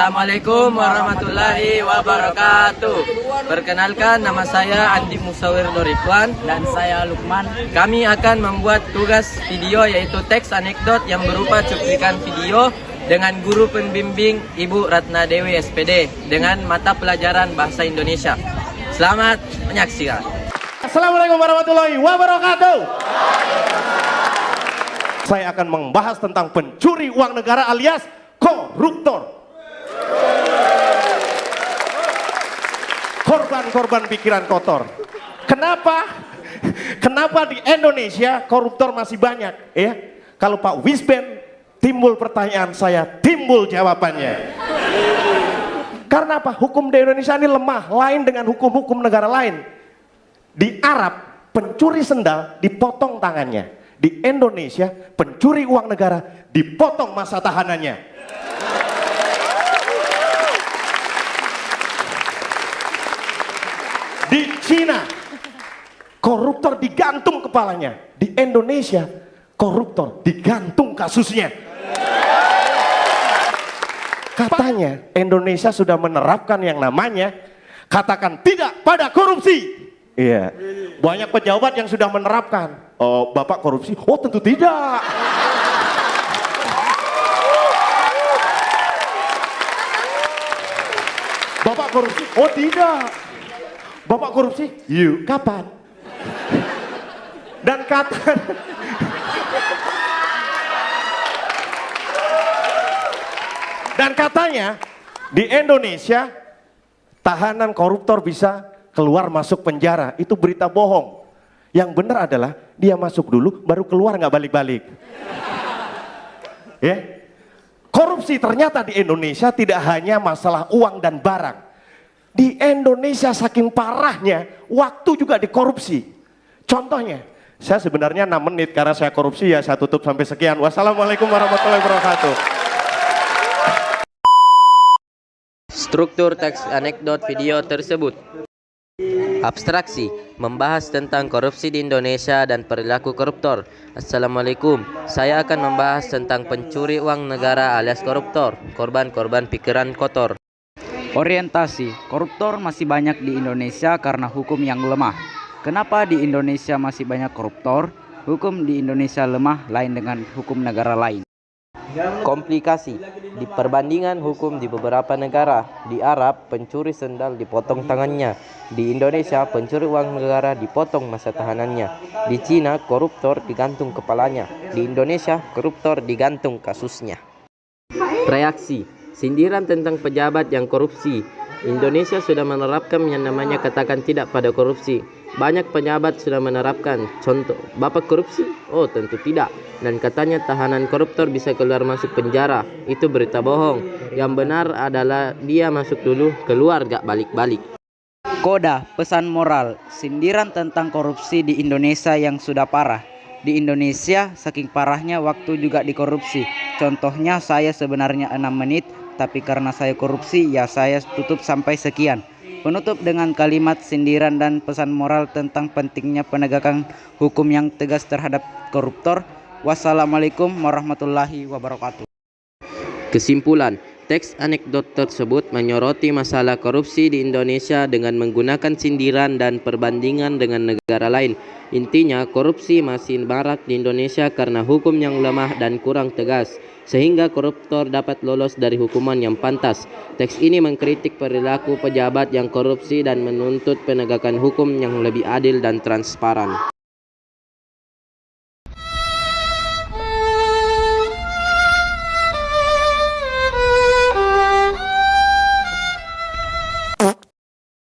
Assalamualaikum warahmatullahi wabarakatuh. Perkenalkan, nama saya Andi Musawir Dorikwan. Dan saya Lukman. Kami akan membuat tugas video yaitu teks anekdot yang berupa cuplikan video dengan guru pembimbing Ibu Ratna Dewi SPD dengan mata pelajaran Bahasa Indonesia. Selamat menyaksikan. Assalamualaikum warahmatullahi wabarakatuh. Saya akan membahas tentang pencuri uang negara alias koruptor. Korban-korban pikiran kotor. Kenapa di Indonesia koruptor masih banyak? Ya, kalau Pak Wisben timbul pertanyaan saya, timbul jawabannya. Karena apa? Hukum di Indonesia ini lemah, lain dengan hukum-hukum negara lain. Di Arab, pencuri sendal dipotong tangannya. Di Indonesia, pencuri uang negara dipotong masa tahanannya. Di Cina, koruptor digantung kepalanya. Di Indonesia, koruptor digantung kasusnya. Katanya Indonesia sudah menerapkan yang namanya katakan tidak pada korupsi. Iya, banyak pejabat yang sudah menerapkan. Oh, Bapak korupsi? Oh, tentu tidak. Bapak korupsi? Oh, tidak. Bapak korupsi? Yuk, kapan? Dan katanya di Indonesia tahanan koruptor bisa keluar masuk penjara. Itu berita bohong. Yang benar adalah dia masuk dulu baru keluar nggak balik-balik. Ya. Korupsi ternyata di Indonesia tidak hanya masalah uang dan barang. Di Indonesia saking parahnya waktu juga dikorupsi. Contohnya, saya sebenarnya 6 menit karena saya korupsi ya saya tutup sampai sekian. Wassalamualaikum warahmatullahi wabarakatuh. Struktur teks anekdot video tersebut. Abstraksi, membahas tentang korupsi di Indonesia dan perilaku koruptor. Assalamualaikum, saya akan membahas tentang pencuri uang negara alias koruptor, korban-korban pikiran kotor. Orientasi, koruptor masih banyak di Indonesia karena hukum yang lemah. Kenapa di Indonesia masih banyak koruptor? Hukum di Indonesia lemah lain dengan hukum negara lain. Komplikasi, di perbandingan hukum di beberapa negara. Di Arab, pencuri sendal dipotong tangannya. Di Indonesia, pencuri uang negara dipotong masa tahanannya. Di Cina, koruptor digantung kepalanya. Di Indonesia, koruptor digantung kasusnya. Reaksi, sindiran tentang pejabat yang korupsi. Indonesia sudah menerapkan yang namanya katakan tidak pada korupsi. Banyak pejabat sudah menerapkan. Contoh, Bapak korupsi? Oh, tentu tidak. Dan katanya tahanan koruptor bisa keluar masuk penjara. Itu berita bohong. Yang benar adalah dia masuk dulu, keluar gak balik-balik. Koda, pesan moral, sindiran tentang korupsi di Indonesia yang sudah parah. Di Indonesia, saking parahnya waktu juga dikorupsi. Contohnya saya sebenarnya 6 menit, tapi karena saya korupsi, ya saya tutup sampai sekian. Penutup dengan kalimat sindiran dan pesan moral tentang pentingnya penegakan hukum yang tegas terhadap koruptor. Wassalamualaikum warahmatullahi wabarakatuh. Kesimpulan, teks anekdot tersebut menyoroti masalah korupsi di Indonesia dengan menggunakan sindiran dan perbandingan dengan negara lain. Intinya, korupsi masih marak di Indonesia karena hukum yang lemah dan kurang tegas, sehingga koruptor dapat lolos dari hukuman yang pantas. Teks ini mengkritik perilaku pejabat yang korupsi dan menuntut penegakan hukum yang lebih adil dan transparan.